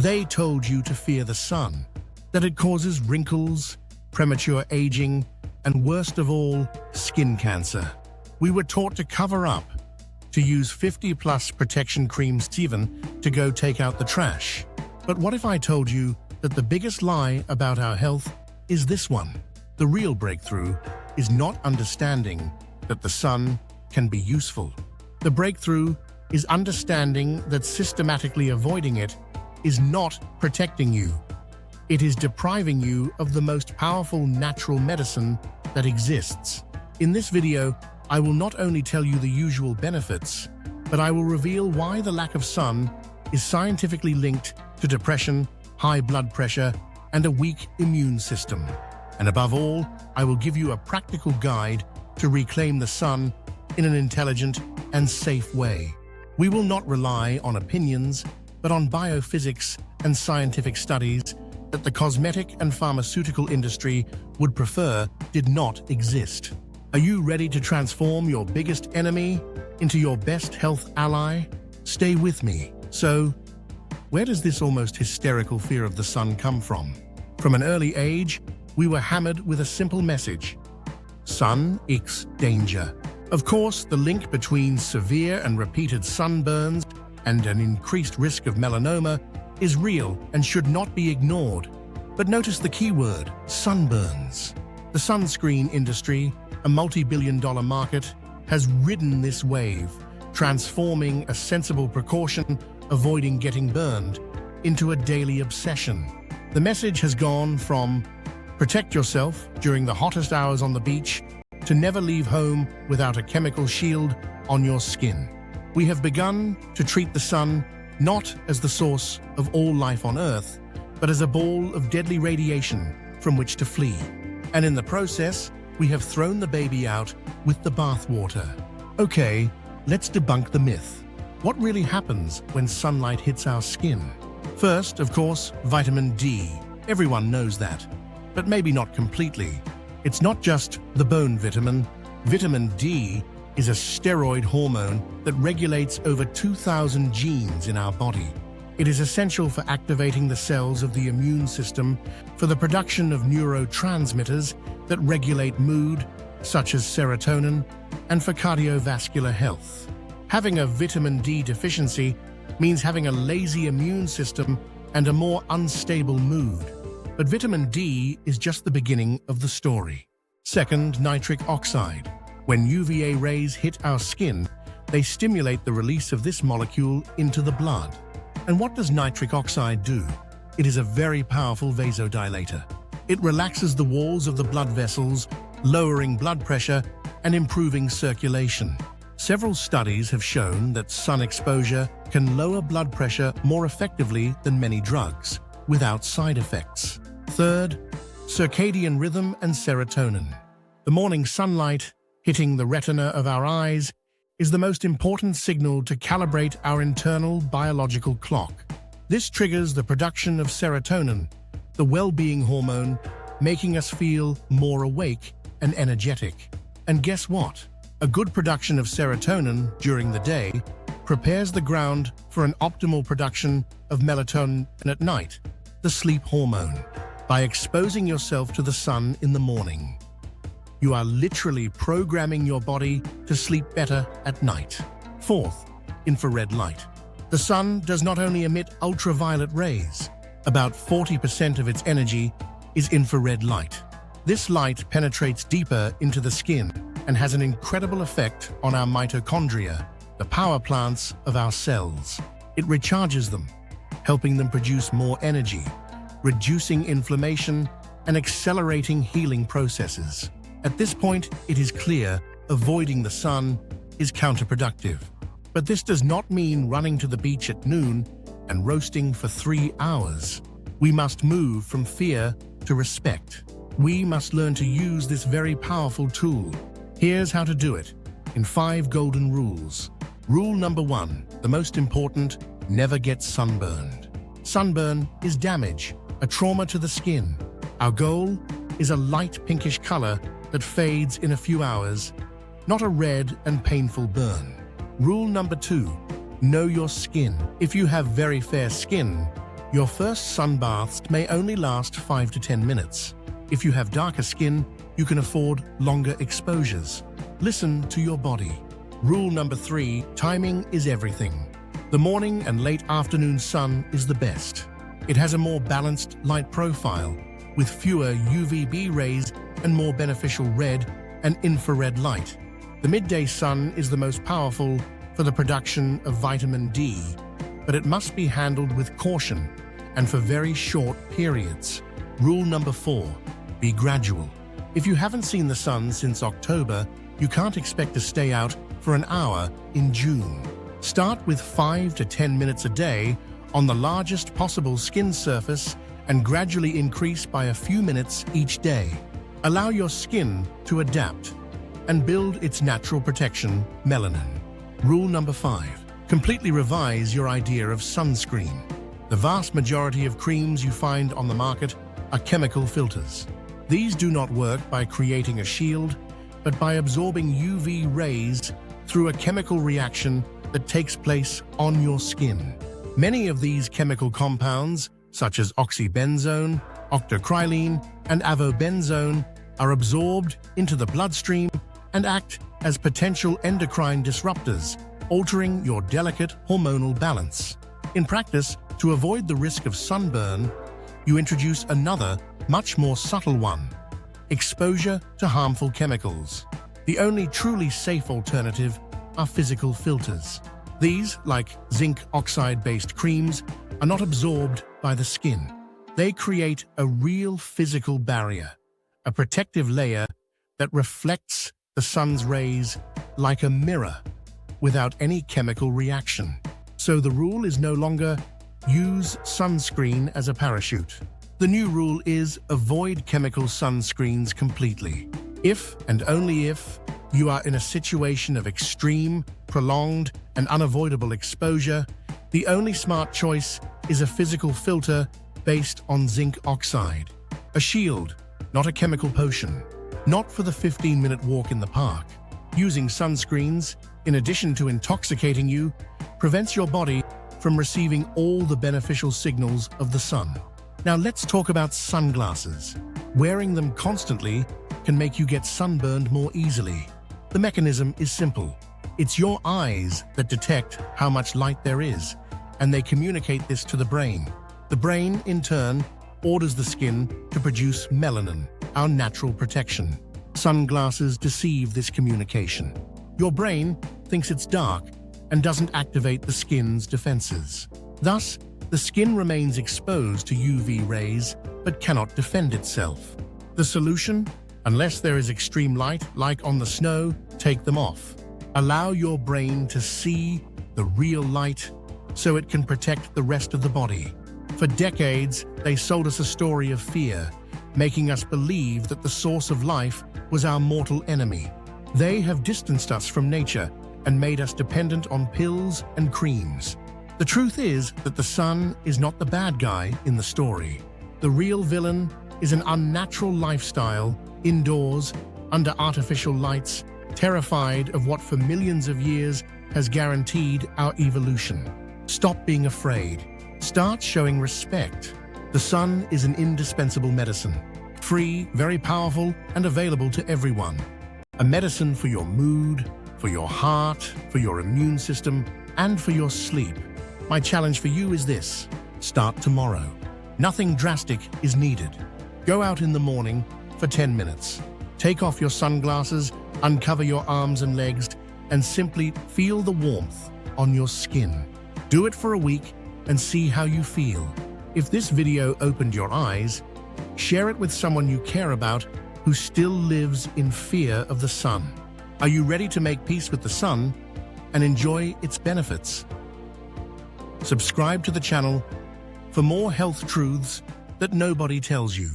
They told you to fear the sun, that it causes wrinkles, premature aging, and worst of all, skin cancer. We were taught to cover up, to use 50+ protection creams even to go take out the trash. But what if I told you that the biggest lie about our health is this one? The real breakthrough is not understanding that the sun can be useful. The breakthrough is understanding that systematically avoiding it is not protecting you. It is depriving you of the most powerful natural medicine that exists. In this video, I will not only tell you the usual benefits, but I will reveal why the lack of sun is scientifically linked to depression, high blood pressure, and a weak immune system. And above all, I will give you a practical guide to reclaim the sun in an intelligent and safe way. We will not rely on opinions, but on biophysics and scientific studies that the cosmetic and pharmaceutical industry would prefer did not exist. Are you ready to transform your biggest enemy into your best health ally? Stay with me. So, where does this almost hysterical fear of the sun come from? From an early age, we were hammered with a simple message: sun equals danger. Of course, the link between severe and repeated sunburns and an increased risk of melanoma is real and should not be ignored. But notice the key word: sunburns. The sunscreen industry, a multi-billion-dollar market, has ridden this wave, transforming a sensible precaution, avoiding getting burned, into a daily obsession. The message has gone from protect yourself during the hottest hours on the beach to never leave home without a chemical shield on your skin. We have begun to treat the sun not as the source of all life on Earth, but as a ball of deadly radiation from which to flee. And in the process, we have thrown the baby out with the bathwater. Okay, let's debunk the myth. What really happens when sunlight hits our skin? First, of course, vitamin D. Everyone knows that, but maybe not completely. It's not just the bone vitamin. Vitamin D is a steroid hormone that regulates over 2,000 genes in our body. It is essential for activating the cells of the immune system, for the production of neurotransmitters that regulate mood, such as serotonin, and for cardiovascular health. Having a vitamin D deficiency means having a lazy immune system and a more unstable mood. But vitamin D is just the beginning of the story. Second, nitric oxide. When UVA rays hit our skin, they stimulate the release of this molecule into the blood. And what does nitric oxide do? It is a very powerful vasodilator. It relaxes the walls of the blood vessels, lowering blood pressure and improving circulation. Several studies have shown that sun exposure can lower blood pressure more effectively than many drugs, without side effects. Third, circadian rhythm and serotonin. The morning sunlight hitting the retina of our eyes is the most important signal to calibrate our internal biological clock. This triggers the production of serotonin, the well-being hormone, making us feel more awake and energetic. And guess what? A good production of serotonin during the day prepares the ground for an optimal production of melatonin at night, the sleep hormone. By exposing yourself to the sun in the morning, you are literally programming your body to sleep better at night. Fourth, infrared light. The sun does not only emit ultraviolet rays. About 40% of its energy is infrared light. This light penetrates deeper into the skin and has an incredible effect on our mitochondria, the power plants of our cells. It recharges them, helping them produce more energy, reducing inflammation and accelerating healing processes. At this point, it is clear avoiding the sun is counterproductive. But this does not mean running to the beach at noon and roasting for 3 hours. We must move from fear to respect. We must learn to use this very powerful tool. Here's how to do it in 5 golden rules. Rule number 1, the most important: never get sunburned. Sunburn is damage, a trauma to the skin. Our goal is a light pinkish color that fades in a few hours, not a red and painful burn. Rule number 2, know your skin. If you have very fair skin, Your first sun baths may only last 5 to 10 minutes. If you have darker skin, you can afford longer exposures. Listen to your body. Rule number 3, timing is everything. The morning and late afternoon sun is the best. It has a more balanced light profile, with fewer UVB rays and more beneficial red and infrared light. The midday sun is the most powerful for the production of vitamin D, but it must be handled with caution and for very short periods. Rule number 4, be gradual. If you haven't seen the sun since October, you can't expect to stay out for an hour in June. Start with 5 to 10 minutes a day on the largest possible skin surface and gradually increase by a few minutes each day. Allow your skin to adapt and build its natural protection, melanin. Rule number 5, completely revise your idea of sunscreen. The vast majority of creams you find on the market are chemical filters. These do not work by creating a shield, but by absorbing UV rays through a chemical reaction that takes place on your skin. Many of these chemical compounds, such as oxybenzone, octocrylene, and avobenzone, are absorbed into the bloodstream and act as potential endocrine disruptors, altering your delicate hormonal balance. In practice, to avoid the risk of sunburn, you introduce another, much more subtle one: exposure to harmful chemicals. The only truly safe alternative are physical filters. These, like zinc oxide-based creams, are not absorbed by the skin. They create a real physical barrier, a protective layer that reflects the sun's rays like a mirror without any chemical reaction. So the rule is no longer use sunscreen as a parachute. The new rule is avoid chemical sunscreens completely. If and only if you are in a situation of extreme, prolonged, and unavoidable exposure, the only smart choice is a physical filter based on zinc oxide. A shield, not a chemical potion. Not for the 15-minute walk in the park. Using sunscreens, in addition to intoxicating you, prevents your body from receiving all the beneficial signals of the sun. Now let's talk about sunglasses. Wearing them constantly can make you get sunburned more easily. The mechanism is simple. It's your eyes that detect how much light there is, and they communicate this to the brain. The brain, in turn, orders the skin to produce melanin, our natural protection. Sunglasses deceive this communication. Your brain thinks it's dark and doesn't activate the skin's defenses. Thus, the skin remains exposed to UV rays but cannot defend itself. The solution? Unless there is extreme light, like on the snow, take them off. Allow your brain to see the real light so it can protect the rest of the body. For decades, they sold us a story of fear, making us believe that the source of life was our mortal enemy. They have distanced us from nature and made us dependent on pills and creams. The truth is that the sun is not the bad guy in the story. The real villain is an unnatural lifestyle, indoors, under artificial lights, terrified of what for millions of years has guaranteed our evolution. Stop being afraid. Start showing respect. The sun is an indispensable medicine. Free, very powerful, and available to everyone. A medicine for your mood, for your heart, for your immune system, and for your sleep. My challenge for you is this: start tomorrow. Nothing drastic is needed. Go out in the morning for 10 minutes. Take off your sunglasses, uncover your arms and legs, and simply feel the warmth on your skin. Do it for a week and see how you feel. If this video opened your eyes, share it with someone you care about who still lives in fear of the sun. Are you ready to make peace with the sun and enjoy its benefits? Subscribe to the channel for more health truths that nobody tells you.